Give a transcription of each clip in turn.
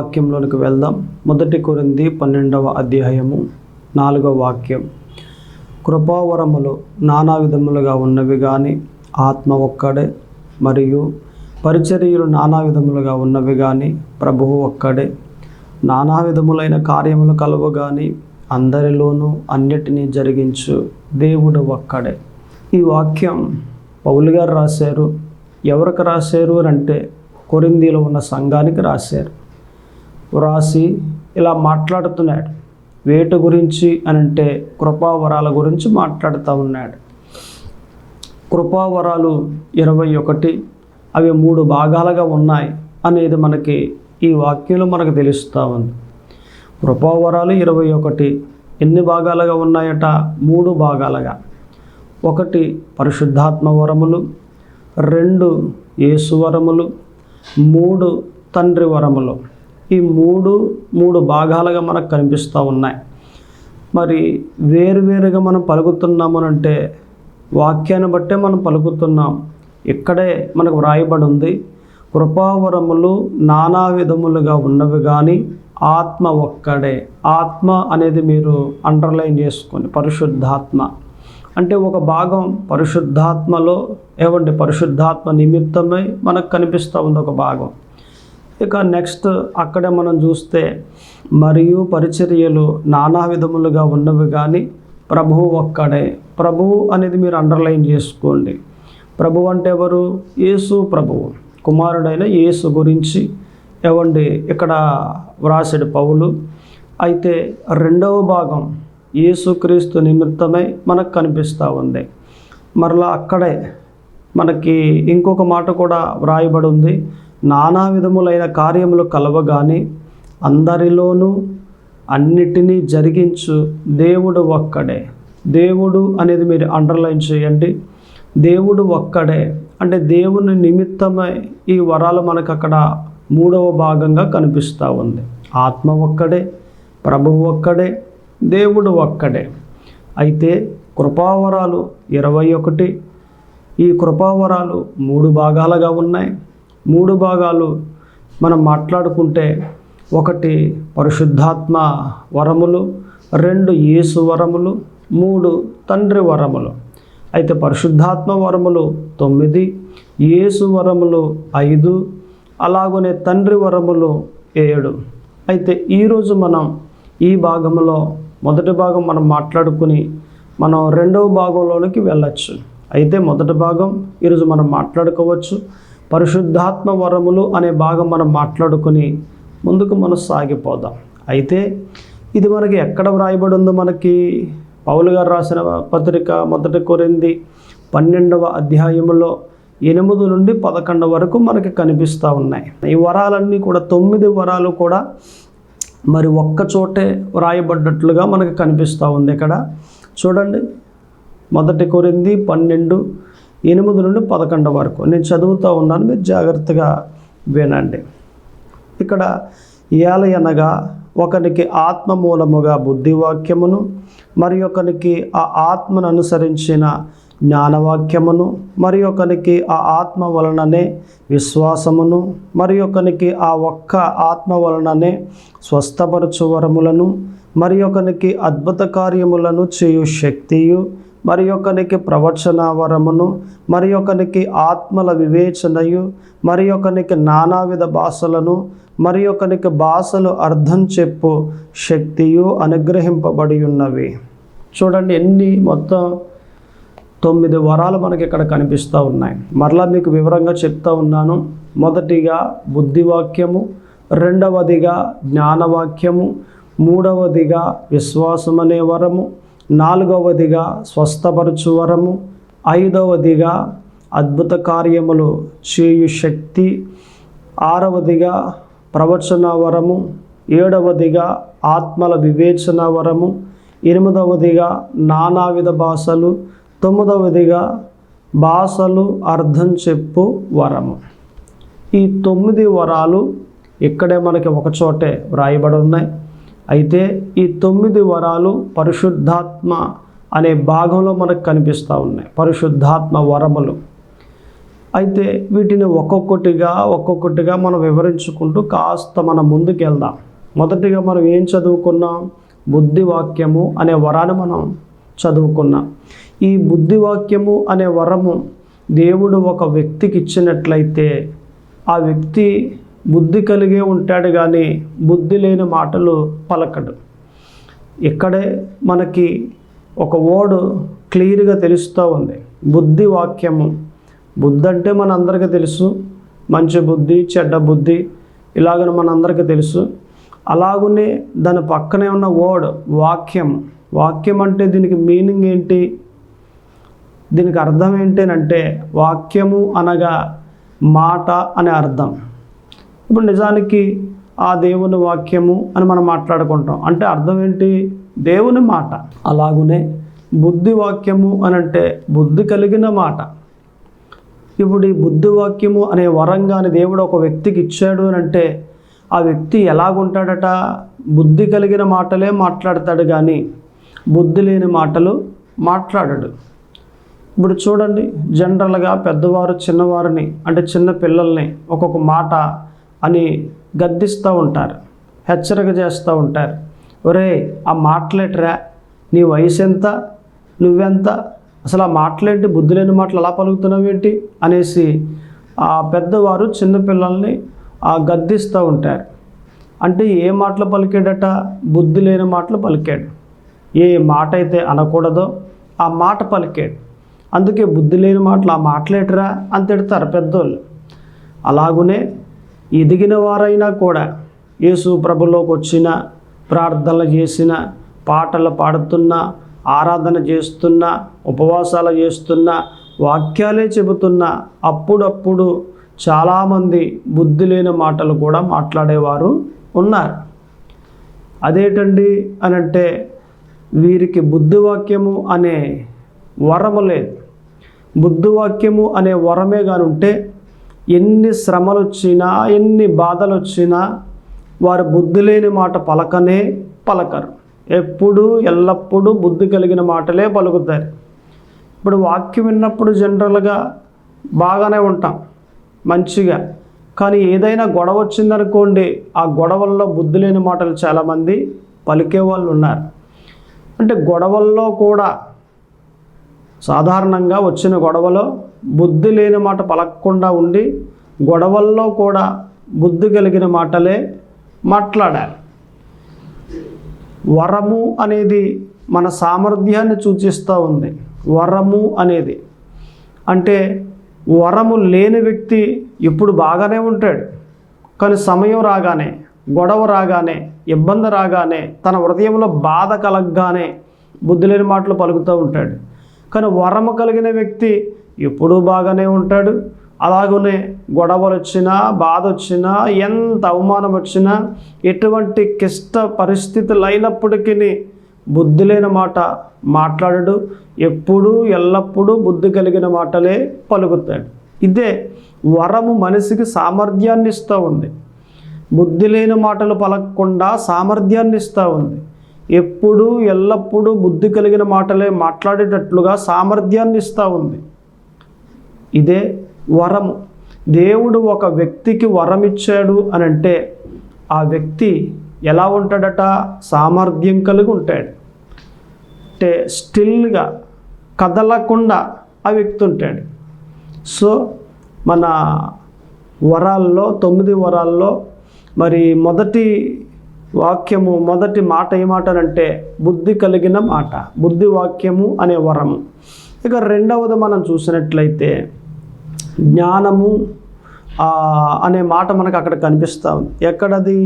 వాక్యంలోనికి వెళ్దాం. 1 కొరింథీ 12వ అధ్యాయము 4వ వాక్యం. కృపావరములు నానా విధములుగా ఉన్నవి కానీ ఆత్మ ఒక్కడే, మరియు పరిచర్యలు నానా విధములుగా ఉన్నవి కానీ ప్రభువు ఒక్కడే. నానా విధములైన కార్యములు కలవు కానీ అందరిలోనూ అన్నిటినీ జరిగించు దేవుడు ఒక్కడే. ఈ వాక్యం పౌలు గారు రాశారు. ఎవరికి రాశారు అని అంటే కొరింథీలో ఉన్న సంఘానికి రాశారు. రాసి ఇలా మాట్లాడుతున్నాడు. వేటి గురించి అని అంటే కృపావరాల గురించి మాట్లాడుతూ ఉన్నాడు. కృపావరాలు 21, అవి 3 భాగాలుగా ఉన్నాయి అనేది మనకి ఈ వాక్యంలో మనకు తెలుస్తూ ఉంది. కృపావరాలు 21 ఎన్ని భాగాలుగా ఉన్నాయట? 3 భాగాలుగా. 1 పరిశుద్ధాత్మ వరములు, 2 యేసు వరములు, 3 తండ్రి వరములు. ఈ 3 భాగాలుగా మనకు కనిపిస్తూ ఉన్నాయి. మరి వేరువేరుగా మనం పలుకుతున్నాము అంటే వాక్యాన్ని బట్టే మనం పలుకుతున్నాం. ఇక్కడే మనకు వ్రాయబడి ఉంది, కృపావరములు నానా విధములుగా ఉన్నవి కానీ ఆత్మ ఒక్కడే. ఆత్మ అనేది మీరు అండర్లైన్ చేసుకొని, పరిశుద్ధాత్మ అంటే ఒక భాగం పరిశుద్ధాత్మలో పరిశుద్ధాత్మ నిమిత్తమై మనకు కనిపిస్తూ ఉంది ఒక భాగం. ఇక నెక్స్ట్ అక్కడే మనం చూస్తే మరియు పరిచర్యలు నానా విధములుగా ఉన్నవి కానీ ప్రభువు ఒక్కడే. ప్రభువు అనేది మీరు అండర్లైన్ చేసుకోండి. ప్రభువు అంటే ఎవరు? యేసు ప్రభువు, కుమారుడైన యేసు గురించి ఇక్కడ వ్రాసాడు పౌలు. అయితే 2వ భాగం యేసుక్రీస్తు నిమిత్తమై మనకు కనిపిస్తూ ఉంది. మరలా అక్కడే మనకి ఇంకొక మాట కూడా వ్రాయబడి ఉంది, నానా విధములైన కార్యములు కలవగాని అందరిలోనూ అన్నిటినీ జరిగించు దేవుడు ఒక్కడే. దేవుడు అనేది మీరు అండర్లైన్ చేయండి. దేవుడు ఒక్కడే అంటే దేవుని నిమిత్తమై ఈ వరాలు మనకు అక్కడ 3వ భాగంగా కనిపిస్తూ ఉంది. ఆత్మ ఒక్కడే, ప్రభువు ఒక్కడే, దేవుడు ఒక్కడే. అయితే కృపావరాలు 21, ఈ కృపావరాలు 3 భాగాలుగా ఉన్నాయి. 3 భాగాలు మనం మాట్లాడుకుంటే 1 పరిశుద్ధాత్మ వరములు, 2 యేసు వరములు, 3 తండ్రి వరములు. అయితే పరిశుద్ధాత్మ వరములు 9, యేసు వరములు 5, అలాగనే తండ్రి వరములు 7. అయితే ఈరోజు మనం ఈ భాగంలో మొదటి భాగం మనం మాట్లాడుకుని మనం 2వ భాగంలోనికి వెళ్ళచ్చు. అయితే మొదటి భాగం ఈరోజు మనం మాట్లాడుకోవచ్చు. పరిశుద్ధాత్మ వరములు అనే భాగం మనం మాట్లాడుకుని ముందుకు మనం సాగిపోదాం. అయితే ఇది మనకి ఎక్కడ వ్రాయబడి ఉందో మనకి పౌలు గారు రాసిన పత్రిక 1 కొరింథీ 12వ అధ్యాయములో 8 నుండి 11 వరకు మనకి కనిపిస్తూ ఉన్నాయి. ఈ వరాలన్నీ కూడా 9 వరాలు కూడా మరి ఒక్క చోటే వ్రాయబడ్డట్లుగా మనకు కనిపిస్తూ ఉంది. ఇక్కడ చూడండి, 1 కొరింథీ 12, 8 నుండి 11 వరకు నేను చదువుతూ ఉన్నాను, మీరు జాగ్రత్తగా వినండి. ఇక్కడ ఏలయనగా ఒకనికి ఆత్మ మూలముగా బుద్ధివాక్యమును, మరి ఒకనికి ఆ ఆత్మను అనుసరించిన జ్ఞానవాక్యమును, మరి ఒకనికి ఆ ఆత్మ వలననే విశ్వాసమును, మరి ఒకనికి ఆ ఒక్క ఆత్మ వలననే స్వస్థపరచు వరములను, మరి ఒకనికి అద్భుత కార్యములను చేయు శక్తియు, మరి ఒకనికి ప్రవచన వరమును, మరి ఒకనికి ఆత్మల వివేచనయు, మరి ఒకనికి నానావిధ భాషలను, మరి ఒకనికి భాషలు అర్థం చెప్పు శక్తియు అనుగ్రహింపబడి ఉన్నవి. చూడండి, ఎన్ని మొత్తం 9 వరాలు మనకి ఇక్కడ కనిపిస్తూ ఉన్నాయి. మరలా మీకు వివరంగా చెప్తా ఉన్నాను. మొదటిగా బుద్ధివాక్యము, 2వదిగా జ్ఞానవాక్యము, 3వదిగా విశ్వాసం అనే వరము, 4వదిగా స్వస్థపరచు వరము, 5వదిగా అద్భుత కార్యములు చేయు శక్తి, 6వదిగా ప్రవచన వరము, 7వదిగా ఆత్మల వివేచన వరము, 8వదిగా నానావిధ భాషలు, 9వదిగా భాషలు అర్థం చెప్పు వరము. ఈ 9 వరాలు ఇక్కడే మనకి ఒకచోటే వ్రాయబడి ఉన్నాయి. అయితే ఈ 9 వరాలు పరిశుద్ధాత్మ అనే భాగంలో మనకు కనిపిస్తూ ఉన్నాయి. పరిశుద్ధాత్మ వరములు అయితే వీటిని ఒక్కొక్కటిగా మనం వివరించుకుంటూ కాస్త మనం ముందుకు వెళ్దాం. మొదటిగా మనం ఏం చదువుకున్నాం? బుద్ధివాక్యము అనే వరాన్ని మనం చదువుకున్నాం. ఈ బుద్ధివాక్యము అనే వరము దేవుడు ఒక వ్యక్తికి ఇచ్చినట్లయితే ఆ వ్యక్తి బుద్ధి కలిగే ఉంటాడు, కానీ బుద్ధి లేని మాటలు పలకడు. ఇక్కడే మనకి ఒక వర్డ్ క్లియర్గా తెలుస్తూ ఉంది. బుద్ధి వాక్యము. బుద్ధి అంటే మన అందరికీ తెలుసు, మంచి బుద్ధి, చెడ్డ బుద్ధి, ఇలాగని మన అందరికీ తెలుసు. అలాగనే దాని పక్కనే ఉన్న వర్డ్ వాక్యం. వాక్యం అంటే దీనికి మీనింగ్ ఏంటి, దీనికి అర్థం ఏంటంటే వాక్యము అనగా మాట అనే అర్థం. ఇప్పుడు నిజానికి ఆ దేవుని వాక్యము అని మనం మాట్లాడుకుంటాం, అంటే అర్థం ఏంటి? దేవుని మాట. అలాగునే బుద్ధి వాక్యము అని అంటే బుద్ధి కలిగిన మాట. ఇప్పుడు ఈ బుద్ధి వాక్యము అనే వరంగాని దేవుడు ఒక వ్యక్తికి ఇచ్చాడు అని అంటే ఆ వ్యక్తి ఎలాగుంటాడట? బుద్ధి కలిగిన మాటలే మాట్లాడతాడు, కానీ బుద్ధి లేని మాటలు మాట్లాడడు. ఇప్పుడు చూడండి, జనరల్గా పెద్దవారు చిన్నవారిని అంటే చిన్న పిల్లల్ని ఒక్కొక్క మాట అని గద్దిస్తూ ఉంటారు, హెచ్చరిక చేస్తూ ఉంటారు. ఒరే, ఆ మాటలేట్రా, నీ వయసు ఎంత, నువ్వెంత, అసలు ఆ మాటలేంటి, బుద్ధి లేని మాటలు అలా పలుకుతున్నావు ఏంటి అనేసి ఆ పెద్దవారు చిన్నపిల్లల్ని గద్దిస్తూ ఉంటారు. అంటే ఏ మాటలు పలికాడట? బుద్ధి లేని మాటలు పలికాడు. ఏ మాట అయితే అనకూడదో ఆ మాట పలికాడు. అందుకే బుద్ధి లేని మాటలు, ఆ మాటలేటరా అని తిడతారు పెద్దోళ్ళు. అలాగునే ఎదిగిన వారైనా కూడా యేసు ప్రభులోకి వచ్చిన, ప్రార్థనలు చేసిన, పాటలు పాడుతున్నా, ఆరాధన చేస్తున్నా, ఉపవాసాలు చేస్తున్నా, వాక్యాలే చెబుతున్నా అప్పుడప్పుడు చాలామంది బుద్ధి లేని మాటలు కూడా మాట్లాడేవారు ఉన్నారు. అదేంటండి అని అంటే వీరికి బుద్ధివాక్యము అనే వరము లేదు. బుద్ధివాక్యము అనే వరమే కానీ ఉంటే ఎన్ని శ్రమలు వచ్చినా, ఎన్ని బాధలు వచ్చినా వారు బుద్ధి లేని మాట పలకరు. ఎప్పుడు ఎల్లప్పుడూ బుద్ధి కలిగిన మాటలే పలుకుతారు. ఇప్పుడు వాక్యం విన్నప్పుడు జనరల్గా బాగానే ఉంటాం మంచిగా, కానీ ఏదైనా గొడవ వచ్చిందనుకోండి, ఆ గొడవల్లో బుద్ధి లేని మాటలు చాలామంది పలికే వాళ్ళు ఉన్నారు. అంటే గొడవల్లో కూడా సాధారణంగా వచ్చిన గొడవలో బుద్ధి లేని మాట పలకకుండా ఉండి గొడవల్లో కూడా బుద్ధి కలిగిన మాటలే మాట్లాడాలి. వరము అనేది మన సామర్థ్యాన్ని సూచిస్తూ ఉంది. వరము అనేది అంటే వరము లేని వ్యక్తి ఇప్పుడు బాగానే ఉంటాడు, కానీ సమయం రాగానే, గొడవ రాగానే, ఇబ్బంది రాగానే, తన హృదయంలో బాధ కలగగానే బుద్ధి లేని మాటలు పలుకుతూ ఉంటాడు. కానీ వరము కలిగిన వ్యక్తి ఎప్పుడూ బాగానే ఉంటాడు. అలాగనే గొడవలు వచ్చినా, బాధ వచ్చినా, ఎంత అవమానం వచ్చినా, ఎటువంటి క్లిష్ట పరిస్థితులు అయినప్పటికీ బుద్ధి లేని మాట మాట్లాడడు. ఎప్పుడూ ఎల్లప్పుడూ బుద్ధి కలిగిన మాటలే పలుకుతాడు. ఇదే వరము మనిషికి సామర్థ్యాన్ని ఇస్తూ ఉంది. బుద్ధి లేని మాటలు పలకకుండా సామర్థ్యాన్ని ఇస్తూ ఉంది. ఎప్పుడూ ఎల్లప్పుడూ బుద్ధి కలిగిన మాటలే మాట్లాడేటట్లుగా సామర్థ్యాన్ని ఇస్తూ ఉంది. ఇదే వరము. దేవుడు ఒక వ్యక్తికి వరం ఇచ్చాడు అని అంటే ఆ వ్యక్తి ఎలా ఉంటాడట? సామర్థ్యం కలిగి ఉంటాడు. అంటే స్టిల్గా కదలకుండా ఆ వ్యక్తి ఉంటాడు. సో మన వరాల్లో 9 వరాల్లో మరి మొదటి వాక్యము, మొదటి మాట ఏమాటనంటే బుద్ధి కలిగిన మాట, బుద్ధి వాక్యము అనే వరము. ఇక రెండవది మనం చూసినట్లయితే జ్ఞానము అనే మాట మనకు అక్కడ కనిపిస్తూ ఉంది. ఎక్కడది?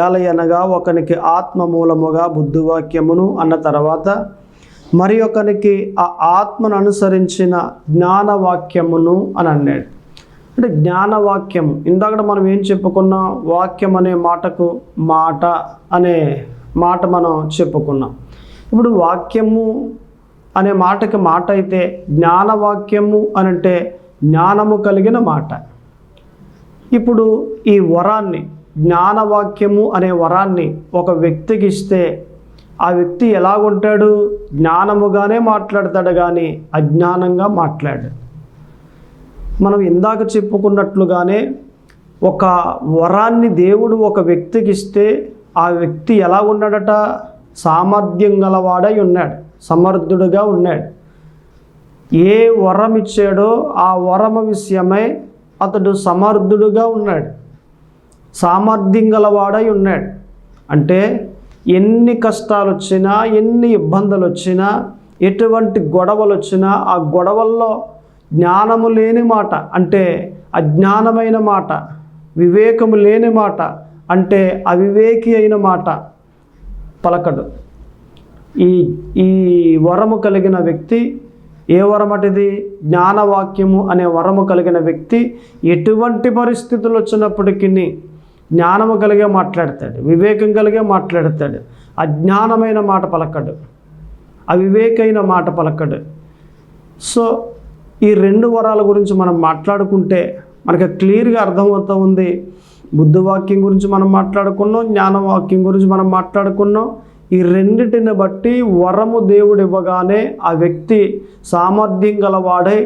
ఏలయనగా ఒకనికి ఆత్మ మూలముగా బుద్ధివాక్యమును అన్న తర్వాత మరి ఒకనికి ఆ ఆత్మను అనుసరించిన జ్ఞానవాక్యమును అని అన్నాడు. అంటే జ్ఞానవాక్యము, ఇందాక మనం ఏం చెప్పుకున్నాం? వాక్యం అనే మాటకు మాట అనే మాట మనం చెప్పుకున్నాం. ఇప్పుడు వాక్యము అనే మాటకి మాట అయితే జ్ఞానవాక్యము అని అంటే జ్ఞానము కలిగిన మాట. ఇప్పుడు ఈ వరాన్ని, జ్ఞానవాక్యము అనే వరాన్ని ఒక వ్యక్తికి ఇస్తే ఆ వ్యక్తి ఎలాగుంటాడు? జ్ఞానముగానే మాట్లాడతాడు, కానీ అజ్ఞానంగా మాట్లాడు. మనం ఇందాక చెప్పుకున్నట్లుగానే ఒక వరాన్ని దేవుడు ఒక వ్యక్తికి ఇస్తే ఆ వ్యక్తి ఎలా ఉన్నాడట? సామర్థ్యం గలవాడై ఉన్నాడు, సమర్థుడుగా ఉన్నాడు. ఏ వరం ఇచ్చాడో ఆ వరము విషయమై అతడు సమర్థుడుగా ఉన్నాడు, సామర్థ్యం గలవాడై ఉన్నాడు. అంటే ఎన్ని కష్టాలు వచ్చినా, ఎన్ని ఇబ్బందులు వచ్చినా, ఎటువంటి గొడవలు వచ్చినా ఆ గొడవల్లో జ్ఞానము లేని మాట అంటే అజ్ఞానమైన మాట, వివేకము లేని మాట అంటే అవివేకి అయిన మాట పలకడు. ఈ వరము కలిగిన వ్యక్తి, ఏ వరమటిది? జ్ఞానవాక్యము అనే వరము కలిగిన వ్యక్తి ఎటువంటి పరిస్థితులు వచ్చినప్పటికీ జ్ఞానము కలిగే మాట్లాడతాడు, వివేకం కలిగే మాట్లాడతాడు. అజ్ఞానమైన మాట పలకడు, అవివేకైన మాట పలకడు. సో ఈ రెండు వరాల గురించి మనం మాట్లాడుకుంటే మనకు క్లియర్గా అర్థమవుతూ ఉంది. బుద్ధివాక్యం గురించి మనం మాట్లాడుకున్నాం, జ్ఞానవాక్యం గురించి మనం మాట్లాడుకున్నాం. ఈ రెండిటిని బట్టి వరము దేవుడు ఇవ్వగానే ఆ వ్యక్తి సామర్థ్యం గలవాడై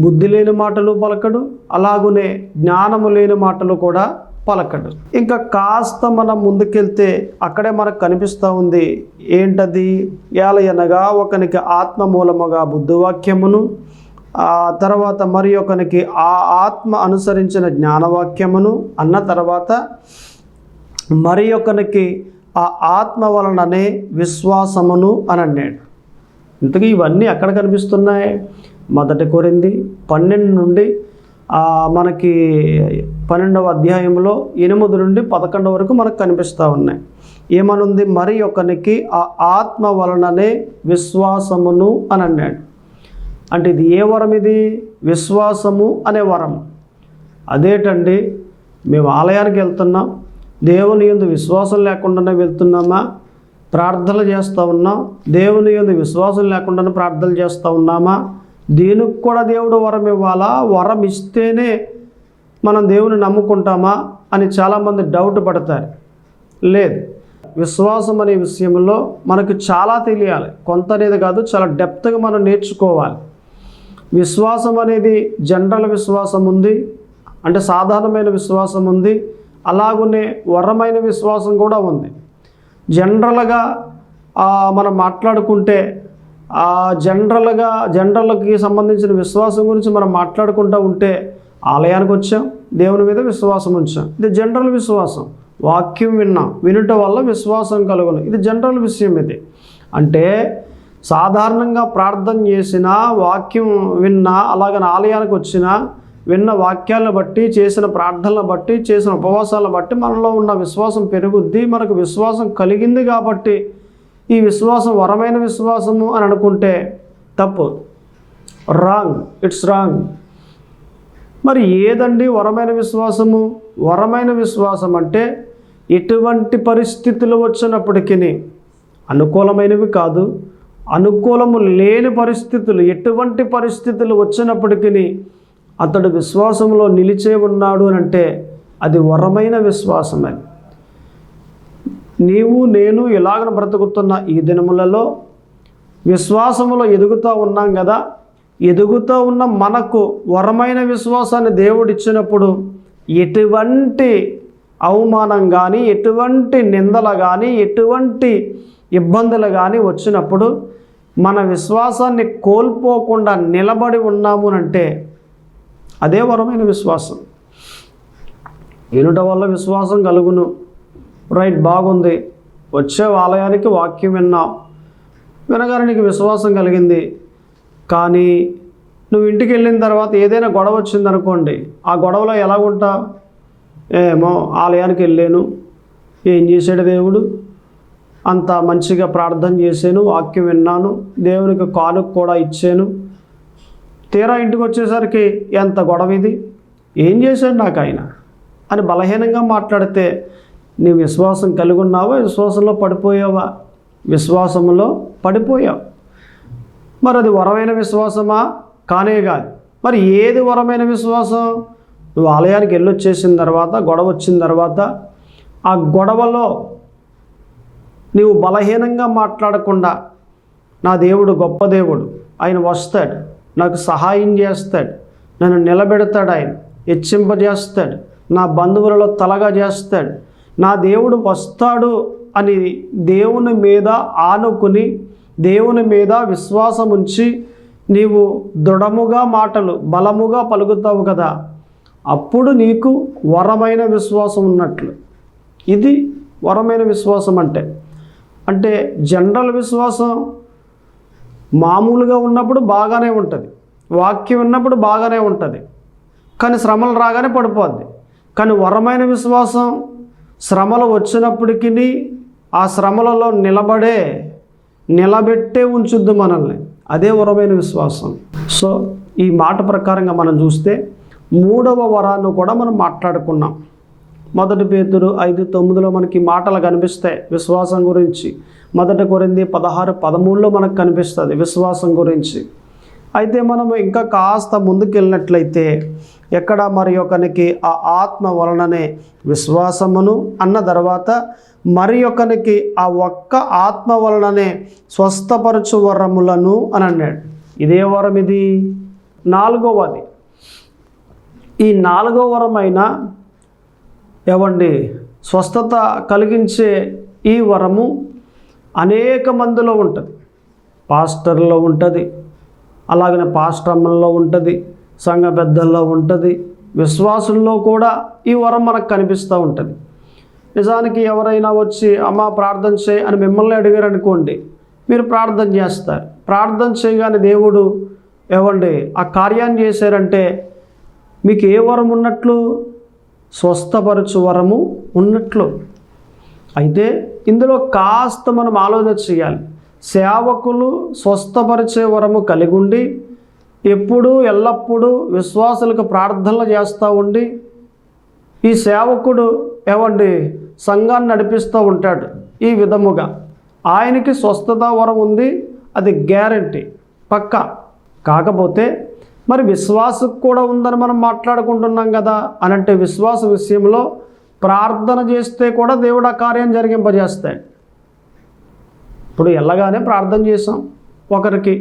బుద్ధి లేని మాటలు పలకడు, అలాగునే జ్ఞానము లేని మాటలు కూడా పలకడు. ఇంకా కాస్త మనం ముందుకెళ్తే అక్కడే మనకు కనిపిస్తూ ఉంది. ఏంటది? ఏలయనగా ఒకనికి ఆత్మ మూలముగా బుద్ధివాక్యమును, ఆ తర్వాత మరి ఒకనికి ఆ ఆత్మ అనుసరించిన జ్ఞానవాక్యమును అన్న తర్వాత మరి ఒకనికి ఆ ఆత్మ వలననే విశ్వాసమును అని అన్నాడు. ఇంతకీ ఇవన్నీ ఎక్కడ కనిపిస్తున్నాయి? 1 కొరింథీ 12 నుండి మనకి 12వ అధ్యాయంలో 8 నుండి 11 వరకు మనకు కనిపిస్తూ ఉన్నాయి. ఏమనుంది? మరి ఒకనికి ఆ ఆత్మ వలననే విశ్వాసమును అని అన్నాడు. అంటే ఇది ఏ వరం? ఇది విశ్వాసము అనే వరం. అదేంటండి, మేము ఆలయానికి వెళ్తున్నాం, దేవుని యందు విశ్వాసం లేకుండానే వెళ్తున్నామా? ప్రార్థనలు చేస్తూ ఉన్నాం, దేవుని యందు విశ్వాసం లేకుండానే ప్రార్థనలు చేస్తూ ఉన్నామా? దీనికి కూడా దేవుడు వరం ఇవ్వాలా? వరం ఇస్తేనే మనం దేవుని నమ్ముకుంటామా అని చాలామంది డౌట్ పడతారు. లేదు, విశ్వాసం అనే విషయంలో మనకు చాలా తెలియాలి. కొంత అనేది కాదు, చాలా డెప్త్గా మనం నేర్చుకోవాలి. విశ్వాసం అనేది జనరల్ విశ్వాసం ఉంది, అంటే సాధారణమైన విశ్వాసం ఉంది, అలాగునే వరమైన విశ్వాసం కూడా ఉంది. జనరల్గా మనం మాట్లాడుకుంటే జనరల్కి సంబంధించిన విశ్వాసం గురించి మనం మాట్లాడుకుంటూ ఉంటే ఆలయానికి వచ్చాం, దేవుని మీద విశ్వాసం ఉంచాం, ఇది జనరల్ విశ్వాసం. వాక్యం వినుట వల్ల విశ్వాసం కలుగును, ఇది జనరల్ విషయం. ఇది అంటే సాధారణంగా ప్రార్థన చేసినా, వాక్యం విన్నా, అలాగని ఆలయానికి వచ్చినా, విన్న వాక్యాలను బట్టి, చేసిన ప్రార్థనలను బట్టి, చేసిన ఉపవాసాలను బట్టి మనలో ఉన్న విశ్వాసం పెరుగుద్ది. మనకు విశ్వాసం కలిగింది కాబట్టి ఈ విశ్వాసం వరమైన విశ్వాసము అని అనుకుంటే తప్పు, రాంగ్, ఇట్స్ రాంగ్. మరి ఏదండి వరమైన విశ్వాసము? వరమైన విశ్వాసం అంటే ఎటువంటి పరిస్థితులు వచ్చినప్పటికీ, అనుకూలమైనవి కాదు, అనుకూలము లేని పరిస్థితులు, ఎటువంటి పరిస్థితులు వచ్చినప్పటికీ అతడు విశ్వాసంలో నిలిచే ఉన్నాడు అని అంటే అది వరమైన విశ్వాసమే. నీవు నేను ఇలాగ బ్రతుకుతున్న ఈ దినములలో విశ్వాసములో ఎదుగుతూ ఉన్నాం కదా. ఎదుగుతూ ఉన్న మనకు వరమైన విశ్వాసాన్ని దేవుడు ఇచ్చినప్పుడు ఎటువంటి అవమానం కానీ, ఎటువంటి నిందలు కానీ, ఎటువంటి ఇబ్బందులు కానీ వచ్చినప్పుడు మన విశ్వాసాన్ని కోల్పోకుండా నిలబడి ఉన్నాము అంటే అదే వరమైన విశ్వాసం. వినుట వల్ల విశ్వాసం కలుగును, రైట్, బాగుంది. వచ్చే ఆలయానికి వాక్యం విన్నావు, వినగానే నీకు విశ్వాసం కలిగింది. కానీ నువ్వు ఇంటికి వెళ్ళిన తర్వాత ఏదైనా గొడవ వచ్చిందనుకోండి, ఆ గొడవలో ఎలాగుంటావు? ఏమో ఆలయానికి వెళ్ళాను, ఏం చేశాడు దేవుడు, అంత మంచిగా ప్రార్థన చేశాను, వాక్యం విన్నాను, దేవునికి కానుక కూడా ఇచ్చాను, తీరా ఇంటికి వచ్చేసరికి ఎంత గొడవ ఇది, ఏం చేశాడు నాకు ఆయన అని బలహీనంగా మాట్లాడితే నీ విశ్వాసం కలిగి ఉన్నావా? విశ్వాసంలో పడిపోయావా? విశ్వాసంలో పడిపోయావు. మరి అది వరమైన విశ్వాసమా? కానే కాదు. మరి ఏది వరమైన విశ్వాసం? నువ్వు ఆలయానికి వెళ్ళొచ్చేసిన తర్వాత, గొడవ వచ్చిన తర్వాత, ఆ గొడవలో నీవు బలహీనంగా మాట్లాడకుండా నా దేవుడు గొప్ప దేవుడు, ఆయన వస్తాడు, నాకు సహాయం చేస్తాడు, నన్ను నిలబెడతాడు, ఆయన హెచ్చింపజేస్తాడు, నా బంధువులలో తలగా చేస్తాడు, నా దేవుడు వస్తాడు అని దేవుని మీద ఆనుకుని దేవుని మీద విశ్వాసం ఉంచి నీవు దృఢముగా మాటలు బలముగా పలుకుతావు కదా, అప్పుడు నీకు వరమైన విశ్వాసం ఉన్నట్లు. ఇది వరమైన విశ్వాసం అంటే జనరల్ విశ్వాసం మామూలుగా ఉన్నప్పుడు బాగానే ఉంటుంది, వాక్యం ఉన్నప్పుడు బాగానే ఉంటుంది, కానీ శ్రమలు రాగానే పడిపోద్ది. కానీ వరమైన విశ్వాసం శ్రమలు వచ్చినప్పటికీ ఆ శ్రమలలో నిలబెట్టే ఉంచుద్ది మనల్ని. అదే వరమైన విశ్వాసం. సో ఈ మాట ప్రకారంగా మనం చూస్తే 3వ వరాన్ని కూడా మనం మాట్లాడుకున్నాం. 1 పేతురు 5:9 మనకి మాటలు కనిపిస్తాయి విశ్వాసం గురించి. 1 కొరింథీ 16:13 మనకు కనిపిస్తుంది విశ్వాసం గురించి. అయితే మనం ఇంకా కాస్త ముందుకెళ్ళినట్లయితే ఎక్కడ మరి ఒకనికి ఆ ఆత్మ వలననే విశ్వాసమును అన్న తర్వాత మరి ఒకనికి ఆ ఒక్క ఆత్మ వలననే స్వస్థపరచు వరములను అని అన్నాడు. ఇదే వరం, ఇది 4వది. ఈ 4వ వరమైన స్వస్థత కలిగించే ఈ వరము అనేక మందిలో ఉంటుంది. పాస్టర్లో ఉంటుంది, అలాగనే పాస్టర్లలో ఉంటుంది, సంఘ పెద్దల్లో ఉంటుంది, విశ్వాసుల్లో కూడా ఈ వరం మనకు కనిపిస్తూ ఉంటుంది. నిజానికి ఎవరైనా వచ్చి అమ్మ ప్రార్థన చేయి అని మిమ్మల్ని అడిగారు అనుకోండి, మీరు ప్రార్థన చేస్తారు. ప్రార్థన చేయగానే దేవుడు ఆ కార్యాన్ని చేశారంటే మీకు ఏ వరం ఉన్నట్లు? స్వస్థపరచు వరము ఉన్నట్లు. అయితే ఇందులో కాస్త మనం ఆలోచన చేయాలి. సేవకులు స్వస్థపరిచే వరము కలిగి ఉండి ఎప్పుడూ ఎల్లప్పుడూ విశ్వాసులకు ప్రార్థనలు చేస్తూ ఉండి ఈ సేవకుడు సంఘాన్ని నడిపిస్తూ ఉంటాడు. ఈ విధముగా ఆయనకి స్వస్థత వరం ఉంది, అది గ్యారంటీ, పక్కా. కాకపోతే మరి విశ్వాసం కూడా ఉందని మనం మాట్లాడుకుంటున్నాం కదా అనంటే విశ్వాస విషయంలో ప్రార్థన చేస్తే కూడా దేవుడు ఆ కార్యం జరిగింపజేస్తాడు. ఇప్పుడు వెళ్ళగానే ప్రార్థన చేసాం, ఒకరికి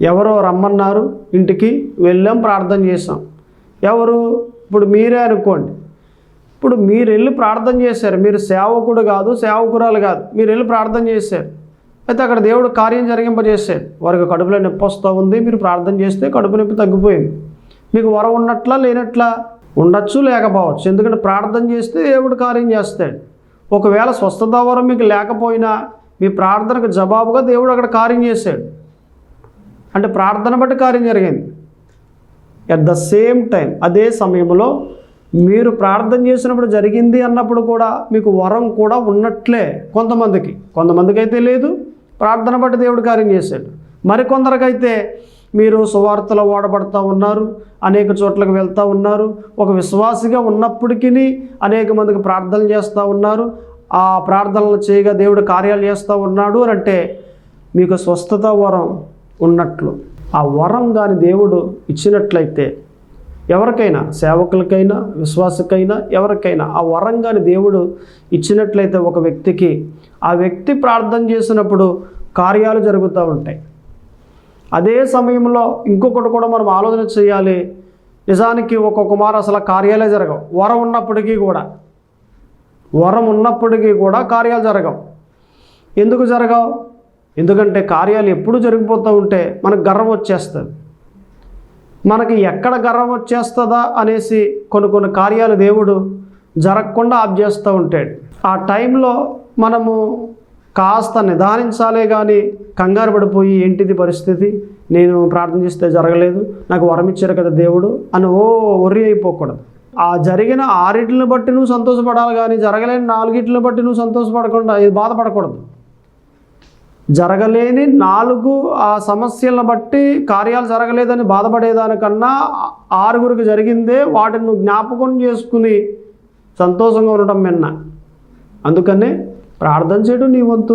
ఎవరో రమ్మన్నారు, ఇంటికి వెళ్ళాం, ప్రార్థన చేసాం. ఇప్పుడు మీరే అనుకోండి, ఇప్పుడు మీరు వెళ్ళి ప్రార్థన చేశారు, మీరు సేవకుడు కాదు, సేవకురాలు కాదు, మీరు వెళ్ళి ప్రార్థన చేశారు. అయితే అక్కడ దేవుడు కార్యం జరిగింపజేశాడు. వారికి కడుపులో నొప్పి వస్తూ ఉంది, మీరు ప్రార్థన చేస్తే కడుపు నొప్పి తగ్గిపోయింది. మీకు వరం ఉన్నట్లా లేనట్లా? ఉండొచ్చు, లేకపోవచ్చు. ఎందుకంటే ప్రార్థన చేస్తే దేవుడు కార్యం చేస్తాడు. ఒకవేళ స్వస్థత వరం మీకు లేకపోయినా మీ ప్రార్థనకు జవాబుగా దేవుడు అక్కడ కార్యం చేశాడు. అంటే ప్రార్థన బట్టి కార్యం జరిగింది. ఎట్ ద సేమ్ టైం అదే సమయంలో మీరు ప్రార్థన చేసినప్పుడు జరిగింది అన్నప్పుడు కూడా మీకు వరం కూడా ఉన్నట్లే. కొంతమందికి అయితే లేదు, ప్రార్థన బట్టి దేవుడు కార్యం చేశాడు. మరికొందరికైతే మీరు సువార్తలో వాడబడుతూ ఉన్నారు, అనేక చోట్లకు వెళ్తూ ఉన్నారు, ఒక విశ్వాసిగా ఉన్నప్పటికీ అనేక మందికి ప్రార్థనలు చేస్తూ ఉన్నారు, ఆ ప్రార్థనలు చేయగా దేవుడు కార్యాలు చేస్తూ ఉన్నాడు అని అంటే మీకు స్వస్థత వరం ఉన్నట్లు. ఆ వరం కానీ దేవుడు ఇచ్చినట్లయితే ఎవరికైనా, సేవకులకైనా విశ్వాసకైనా ఎవరికైనా ఆ వరం కానీ దేవుడు ఇచ్చినట్లయితే ఒక వ్యక్తికి, ఆ వ్యక్తి ప్రార్థన చేసినప్పుడు కార్యాలు జరుగుతూ ఉంటాయి. అదే సమయంలో ఇంకొకటి కూడా మనం ఆలోచన చేయాలి. నిజానికి ఒక్కొక్క మారు అసలు కార్యాలే జరగవు. వరం ఉన్నప్పటికీ కూడా కార్యాలు జరగవు. ఎందుకు జరగవు? ఎందుకంటే కార్యాలు ఎప్పుడు జరిగిపోతూ ఉంటే మనకు గర్వం వచ్చేస్తుంది. మనకి ఎక్కడ గర్వం వచ్చేస్తుందా అనేసి కొన్ని కార్యాలు దేవుడు జరగకుండా ఆప్ చేస్తూ ఉంటాడు. ఆ టైంలో మనము కాస్త నిదానించాలే కానీ కంగారు పడిపోయి ఏంటిది పరిస్థితి, నేను ప్రార్థన చేస్తే జరగలేదు, నాకు వరం ఇచ్చారు కదా దేవుడు అని worry అయిపోకూడదు. ఆ జరిగిన 6 బట్టి నువ్వు సంతోషపడాలి కానీ జరగలేని 4 బట్టి నువ్వు సంతోషపడకుండా ఇది బాధపడకూడదు. జరగలేని 4 ఆ సమస్యలను బట్టి కార్యాలు జరగలేదని బాధపడేదానికన్నా 6 జరిగిందే వాటిని నువ్వు జ్ఞాపకం చేసుకుని సంతోషంగా ఉండటం మిన్న. అందుకనే ప్రార్థన చేయడం నీ వంతు,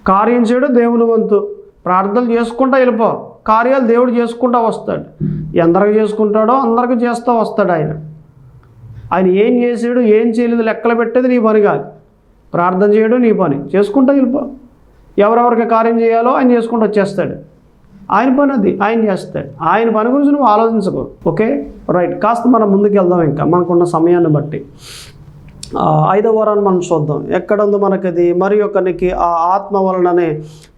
కార్యం చేయడం దేవుని వంతు. ప్రార్థనలు చేసుకుంటా వెళ్ళిపో, కార్యాలు దేవుడు చేసుకుంటూ వస్తాడు. ఎందరికి చేసుకుంటాడో అందరికీ చేస్తూ వస్తాడు ఆయన. ఏం చేసాడు ఏం చేయలేదు లెక్కలు పెట్టేది నీ పని కాదు. ప్రార్థన చేయడం నీ పని, చేసుకుంటూ వెళ్ళిపో. ఎవరెవరికి కార్యం చేయాలో ఆయన చేసుకుంటూ వచ్చేస్తాడు. ఆయన పని అది, ఆయన చేస్తాడు. ఆయన పని గురించి నువ్వు ఆలోచించకు. Okay, right. కాస్త మనం ముందుకు వెళ్దాం ఇంకా మనకున్న సమయాన్ని బట్టి. 5వ వరాన్ని మనం చూద్దాం. ఎక్కడ ఉందో మనకది, మరి ఒకనికి ఆ ఆత్మ వలననే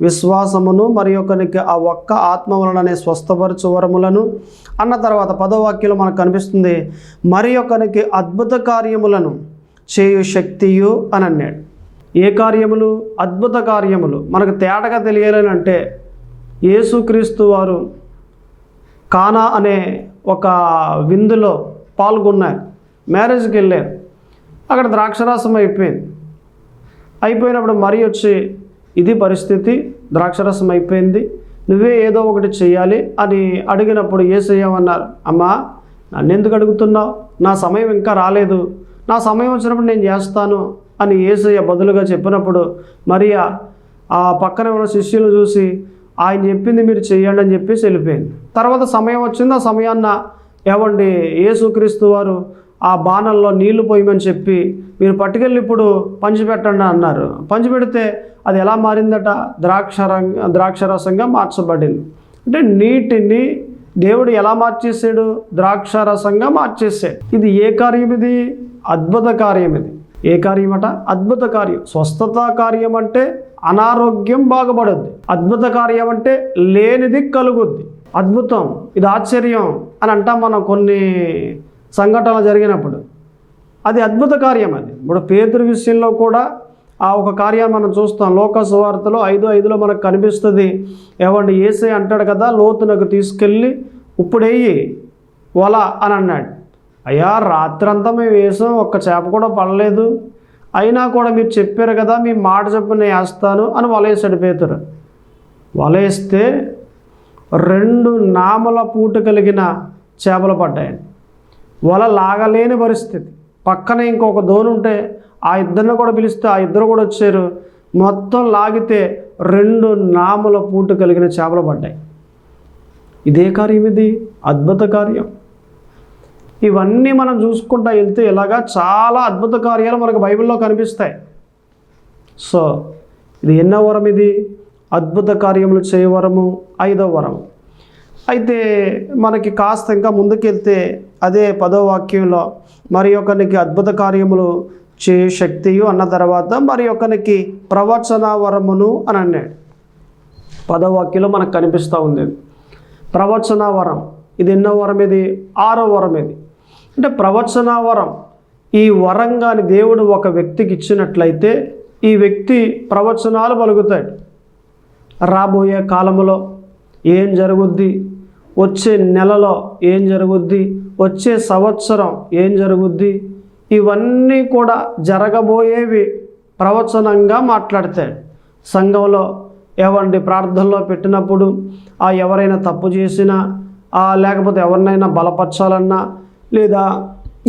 విశ్వాసమును, మరి ఒకనికి ఆ ఒక్క ఆత్మ వలననే స్వస్థపరచు వరములను అన్న తర్వాత 10వ వాక్యంలో మనకు కనిపిస్తుంది, మరి ఒకనికి అద్భుత కార్యములను చేయు శక్తియు అని అన్నాడు. ఏ కార్యములు? అద్భుత కార్యములు. మనకు తేటగా తెలియాలంటే యేసుక్రీస్తు వారు కానా అనే ఒక విందులో పాల్గొన్నారు, మ్యారేజ్కి వెళ్ళారు. అక్కడ ద్రాక్షరసం అయిపోయినప్పుడు మరి వచ్చి, ఇది పరిస్థితి, ద్రాక్షరసం అయిపోయింది, నువ్వే ఏదో ఒకటి చెయ్యాలి అని అడిగినప్పుడు యేసయ్యమన్నారు, అమ్మా నన్ను ఎందుకు అడుగుతున్నావు? నా సమయం ఇంకా రాలేదు, నా సమయం వచ్చినప్పుడు నేను చేస్తాను అని యేసయ్య బదులుగా చెప్పినప్పుడు మరియా ఆ పక్కన ఉన్న శిష్యులు చూసి ఆయన చెప్పింది మీరు చెయ్యండి అని చెప్పేసి వెళ్ళిపోయింది. తర్వాత సమయం వచ్చింది. ఆ సమయాన్న ఏమండి యేసుక్రీస్తు వారు ఆ బాణల్లో నీళ్లు పోయమని చెప్పి మీరు పట్టుకెళ్ళి ఇప్పుడు పంచిపెట్టండి అన్నారు. పంచిపెడితే అది ఎలా మారిందట? ద్రాక్షరసంగా మార్చబడింది. అంటే నీటిని దేవుడు ఎలా మార్చేసాడు? ద్రాక్షరసంగా మార్చేసాడు. ఇది ఏ కార్యం? ఇది అద్భుత కార్యం. ఇది ఏ కార్యం అట? అద్భుత కార్యం. స్వస్థత కార్యం అంటే అనారోగ్యం బాగుపడుద్ది. అద్భుత కార్యం అంటే లేనిది కలుగుద్ది. అద్భుతం, ఇది ఆశ్చర్యం అని అంటాం మనం కొన్ని సంఘటనలు జరిగినప్పుడు. అది అద్భుత కార్యం. అది ఇప్పుడు పేతురు విషయంలో కూడా ఆ ఒక కార్యాన్ని మనం చూస్తాం. లోక సువార్తలో 5:5 మనకు కనిపిస్తుంది. ఏమండి యేసయ్య అంటాడు కదా, లోతునకు తీసుకెళ్ళి ఇప్పుడేయి వల అని అన్నాడు. అయ్యా రాత్రంతా మేము వేసాం, ఒక్క చేప కూడా పడలేదు, అయినా కూడా మీరు చెప్పారు కదా, మీ మాట చొప్పున నేను వేస్తాను అని వలేసాడు పేతురు. వలేస్తే 2 నామల పూట కలిగిన చేపలు పడ్డాయండి. వల లాగలేని పరిస్థితి. పక్కన ఇంకొక దోణి ఉంటే ఆ ఇద్దరిని కూడా పిలిస్తే ఆ ఇద్దరు కూడా వచ్చారు. మొత్తం లాగితే 2 నామల పూట కలిగిన చేపలు పడ్డాయి. ఇదే కార్యం, ఇది అద్భుత కార్యం. ఇవన్నీ మనం చూసుకుంటా వెళ్తే ఇలాగా చాలా అద్భుత కార్యాలు మనకు బైబిల్లో కనిపిస్తాయి. సో ఇది ఎన్నో వరం? ఇది అద్భుత కార్యములు చేయవరము, 5వ వరం. అయితే మనకి కాస్త ఇంకా ముందుకెళ్తే అదే 10వ వాక్యంలో మరి ఒకనికి అద్భుత కార్యములు చేయ శక్తియు అన్న తర్వాత మరి ఒకనికి ప్రవచన వరమును అని అన్నాడు. 10వ వాక్యంలో మనకు కనిపిస్తూ ఉంది ప్రవచన వరం. ఇది ఎన్నో వరం? ఇది 6వ వరం. ఇది అంటే ప్రవచన వరం. ఈ వరంగాని దేవుడు ఒక వ్యక్తికి ఇచ్చినట్లయితే ఈ వ్యక్తి ప్రవచనాలు పలుకుతాడు. రాబోయే కాలంలో ఏం జరుగుద్ది, వచ్చే నెలలో ఏం జరుగుద్ది, వచ్చే సంవత్సరం ఏం జరుగుద్ది, ఇవన్నీ కూడా జరగబోయేవి ప్రవచనంగా మాట్లాడతాడు. సంఘంలో ఏవండి ప్రార్థనలో పెట్టినప్పుడు ఎవరైనా తప్పు చేసినా, లేకపోతే ఎవరినైనా బలపరచాలన్నా, లేదా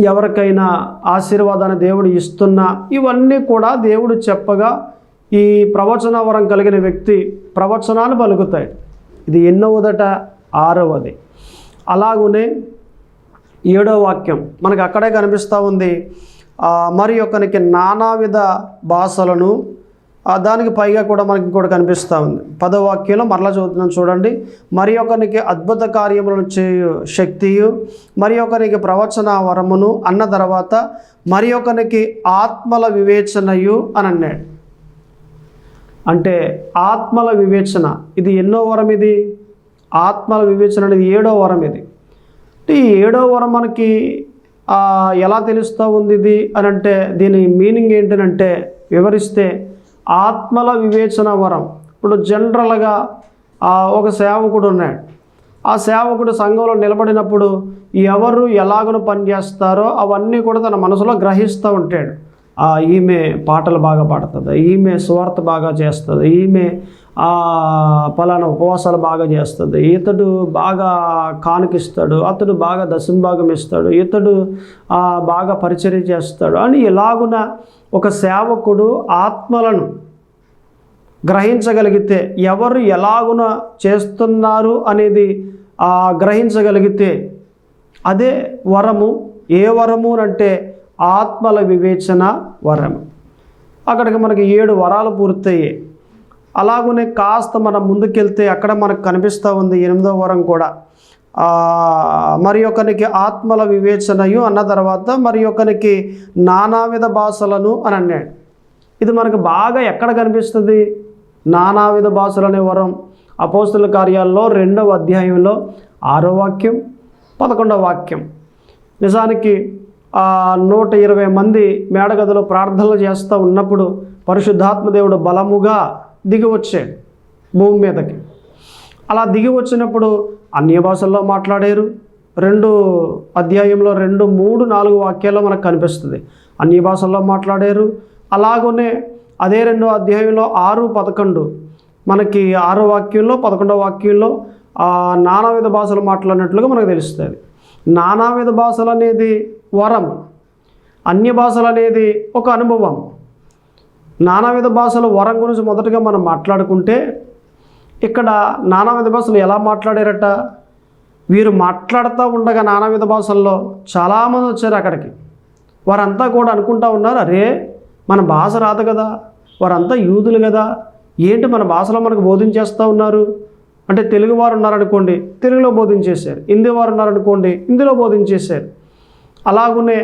ఎవరికైనా ఆశీర్వాదాన్ని దేవుడు ఇస్తున్నా, ఇవన్నీ కూడా దేవుడు చెప్పగా ఈ ప్రవచన వరం కలిగిన వ్యక్తి ప్రవచనాన్ని పలుకుతాడు. ఇది ఎన్నవదట? 6వది. అలాగునే 7వ వాక్యం మనకు అక్కడే కనిపిస్తూ ఉంది. మరి ఒకనికి నానావిధ భాషలను, దానికి పైగా కూడా మనకి ఇంకోటి కనిపిస్తూ ఉంది. 10వ వాక్యంలో మరలా చదువుతున్నాను చూడండి. మరి ఒకనికి అద్భుత కార్యములను చేయు శక్తియు, మరి ఒకనికి ప్రవచన వరమును అన్న తర్వాత మరి ఒకనికి ఆత్మల వివేచనయు అని అన్నాడు. అంటే ఆత్మల వివేచన ఇది ఎన్నో వరం? ఇది ఆత్మల వివేచన అనేది 7వ వరం. ఇది అంటే ఈ 7వ వరం మనకి ఎలా తెలుస్తూ ఉంది ఇది అని అంటే దీని మీనింగ్ ఏంటంటే వివరిస్తే ఆత్మల వివేచన వరం. ఇప్పుడు జనరల్గా ఒక సేవకుడు ఉన్నాడు. ఆ సేవకుడు సంఘంలో నిలబడినప్పుడు ఎవరు ఎలాగను పనిచేస్తారో అవన్నీ కూడా తన మనసులో గ్రహిస్తూ ఉంటాడు. ఈమె పాటలు బాగా పాడుతుంది, ఈమె సువార్త బాగా చేస్తుంది, ఈమె పలానా ఉపవాసాలు బాగా చేస్తుంది, ఇతడు బాగా కానుకిస్తాడు, అతడు బాగా దశంభాగం ఇస్తాడు, ఇతడు బాగా పరిచర్య చేస్తాడు అని ఇలాగున ఒక సేవకుడు ఆత్మలను గ్రహించగలిగితే, ఎవరు ఎలాగున చేస్తున్నారు అనేది గ్రహించగలిగితే అదే వరము. ఏ వరము అంటే ఆత్మల వివేచన వరము. అక్కడికి మనకి 7 వరాలు పూర్తయ్యాయి. అలాగనే కాస్త మనం ముందుకెళ్తే అక్కడ మనకు కనిపిస్తూ ఉంది 8వ వరం కూడా. మరి ఒకనికి ఆత్మల వివేచనయు అన్న తర్వాత మరి ఒకనికి నానావిధ భాషలను అని అన్నాడు. ఇది మనకు బాగా ఎక్కడ కనిపిస్తుంది? నానావిధ భాషలు అనే వరం అపోస్తుల కార్యాల్లో 2వ అధ్యాయంలో 6వ వాక్యం 11వ వాక్యం. నిజానికి 120 మంది మేడగదిలో ప్రార్థనలు చేస్తూ ఉన్నప్పుడు పరిశుద్ధాత్మ దేవుడు బలముగా దిగి వచ్చాడు భూమి మీదకి. అలా దిగి వచ్చినప్పుడు అన్య భాషల్లో మాట్లాడారు. 2 అధ్యాయంలో 2, 3, 4 వాక్యాల్లో మనకు కనిపిస్తుంది అన్య భాషల్లో మాట్లాడారు. అలాగనే అదే 2వ అధ్యాయంలో 6, 11 మనకి 6వ వాక్యంలో 11వ వాక్యంలో నానావిధ భాషలు మాట్లాడినట్లుగా మనకు తెలుస్తుంది. నానావిధ భాషలు అనేది వరం, అన్య భాషలు అనేది ఒక అనుభవం. నానావిధ భాషలు వరం గురించి మొదటగా మనం మాట్లాడుకుంటే ఇక్కడ నానావిధ భాషలు ఎలా మాట్లాడారట? వీరు మాట్లాడుతూ ఉండగా నానావిధ భాషల్లో చాలామంది వచ్చారు అక్కడికి. వారంతా కూడా అనుకుంటా ఉన్నారు, అరే మన భాష రాదు కదా, వారంతా యూదులు కదా, ఏంటి మన భాషలో మనకు బోధించేస్తూ ఉన్నారు అంటే తెలుగు వారు ఉన్నారనుకోండి తెలుగులో బోధించేశారు, హిందీ వారు ఉన్నారనుకోండి హిందీలో బోధించేశారు, అలాగనే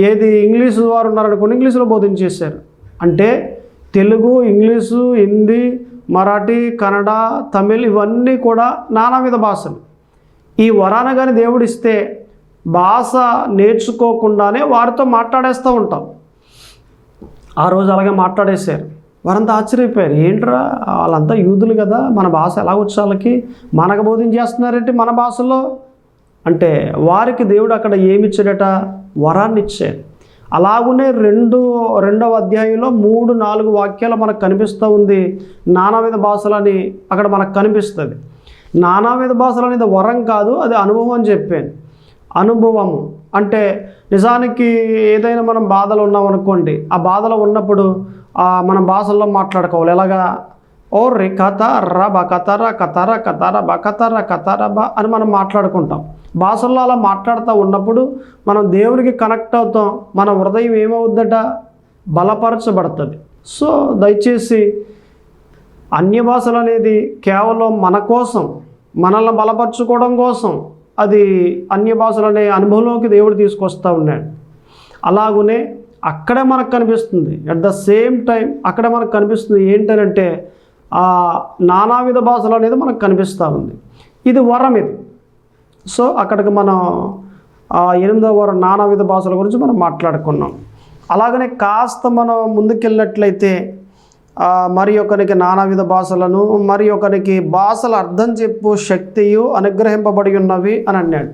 ఏది ఇంగ్లీషు వారు ఉన్నారనుకోండి ఇంగ్లీషులో బోధించేశారు. అంటే తెలుగు, ఇంగ్లీషు, హిందీ, మరాఠీ, కన్నడ, తమిళ్ ఇవన్నీ కూడా నానావిధ భాషలు. ఈ వరాన కానీ దేవుడిస్తే భాష నేర్చుకోకుండానే వారితో మాట్లాడేస్తూ ఉంటాం. ఆ రోజు అలాగే మాట్లాడేశారు. వారంతా ఆశ్చర్యపోయారు, ఏంట్రా వాళ్ళంతా యూదులు కదా, మన భాష ఎలా వచ్చి వాళ్ళకి మనకు బోధించేస్తున్నారేంటి మన భాషలో అంటే వారికి దేవుడు అక్కడ ఏమిచ్చాడట? వరాన్ని ఇచ్చాడు. అలాగనే 2వ అధ్యాయంలో 3, 4 వాక్యాలు మనకు కనిపిస్తూ ఉంది నానావిధ భాషలని అక్కడ మనకు కనిపిస్తుంది. నానావిధ భాషలు అనేది వరం కాదు, అది అనుభవం అని చెప్పాను. అనుభవము అంటే నిజానికి ఏదైనా మనం బాధలు ఉన్నాం అనుకోండి, ఆ బాధలో ఉన్నప్పుడు మన భాషల్లో మాట్లాడుకోవాలి. ఎలాగా? ఓ రి కథ రబ కతర కతర కతర బ కతర కతర బ అని మనం మాట్లాడుకుంటాం. భాషల్లో అలా మాట్లాడుతూ ఉన్నప్పుడు మనం దేవునికి కనెక్ట్ అవుతాం. మన హృదయం ఏమవుద్దట? బలపరచబడుతుంది. సో దయచేసి అన్య భాషలు అనేది కేవలం మన కోసం, మనల్ని బలపరచుకోవడం కోసం అది అన్య భాషలు అనే అనుభవంలోకి దేవుడు తీసుకొస్తూ ఉన్నాడు. అలాగనే అక్కడే మనకు కనిపిస్తుంది, అట్ ద సేమ్ టైం అక్కడే మనకు కనిపిస్తుంది ఏంటంటే నానావిధ భాషలు అనేది మనకు కనిపిస్తూ ఉంది. ఇది వరం ఇది. సో అక్కడికి మనం 8వ వరం నానావిధ భాషల గురించి మనం మాట్లాడుకున్నాం. అలాగనే కాస్త మనం ముందుకెళ్ళినట్లయితే మరి ఒకరికి నానావిధ భాషలను, మరి ఒకరికి భాషలు అర్థం చెప్పు శక్తియు అనుగ్రహింపబడి ఉన్నవి అని అన్నాడు.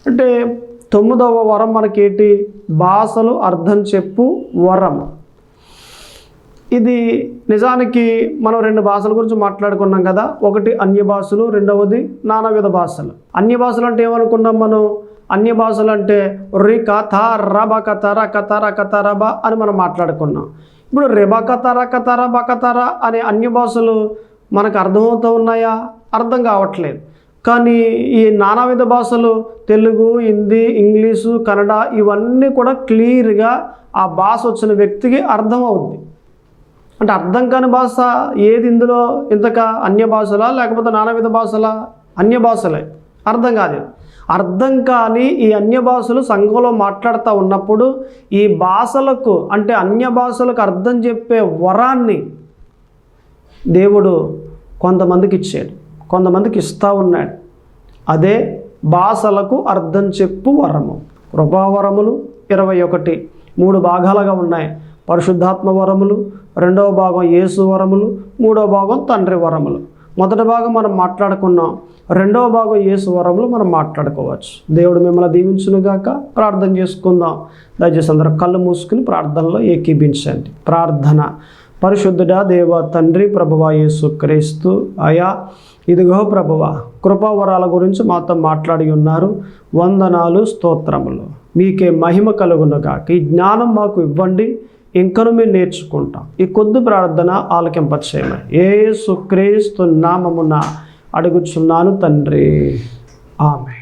అంటే 9వ వరం మనకేంటి? భాషలు అర్థం చెప్పు వరం. ఇది నిజానికి మనం 2 భాషల గురించి మాట్లాడుకున్నాం కదా. ఒకటి అన్య భాషలు, రెండవది నానావిధ భాషలు. అన్య భాషలు అంటే ఏమనుకున్నాం మనం? అన్య భాషలు అంటే రి కథ రబ కతర కతర కతరబ అని మనం మాట్లాడుకున్నాం. ఇప్పుడు రెబ కతర కతర బకతర అనే అన్య భాషలు మనకు అర్థమవుతూ ఉన్నాయా? అర్థం కావట్లేదు. కానీ ఈ నానావిధ భాషలు తెలుగు, హిందీ, ఇంగ్లీషు, కన్నడ ఇవన్నీ కూడా క్లియర్గా ఆ భాష వచ్చిన వ్యక్తికి అర్థమవుద్ది. అంటే అర్థం కాని భాష ఏది ఇందులో? ఇంతక అన్య భాషలా లేకపోతే నానావిధ భాషలా? అన్య భాషలే. అర్థం కాదు. అర్థం కాని ఈ అన్య భాషలు సంఘంలో మాట్లాడుతూ ఉన్నప్పుడు ఈ భాషలకు అంటే అన్య భాషలకు అర్థం చెప్పే వరాన్ని దేవుడు కొంతమందికి ఇచ్చాడు, కొంతమందికి ఇస్తూ ఉన్నాడు. అదే భాషలకు అర్థం చెప్పు వరము. కృపావరములు 21 3 భాగాలుగా ఉన్నాయి. పరిశుద్ధాత్మ వరములు, 2వ భాగం యేసు వరములు, 3వ భాగం తండ్రి వరములు. మొదటి భాగం మనం మాట్లాడుకున్నాం, 2వ భాగం యేసు వరములు మనం మాట్లాడుకోవచ్చు. దేవుడు మిమ్మల్ని దీవించునుగాక. ప్రార్థన చేసుకుందాం. దయచేసి అందరూ కళ్ళు మూసుకుని ప్రార్థనలో ఏకీభించండి. ప్రార్థన. పరిశుద్ధుడా దేవ తండ్రి ప్రభువా యేసు క్రీస్తు అయా, ఇదిగో ప్రభువా కృపావరాల గురించి మాతో మాట్లాడి ఉన్నారు. వందనాలు, స్తోత్రములు. మీకే మహిమ కలుగునుగాక. ఈ జ్ఞానం మాకు ఇవ్వండి, ఇంకను మేము నేర్చుకుంటాం. ఈ కొద్ది ప్రార్థన ఆలకింపచేయమని యేసు క్రీస్తు నామమున అడుగుచున్నాను తండ్రి. ఆమెన్.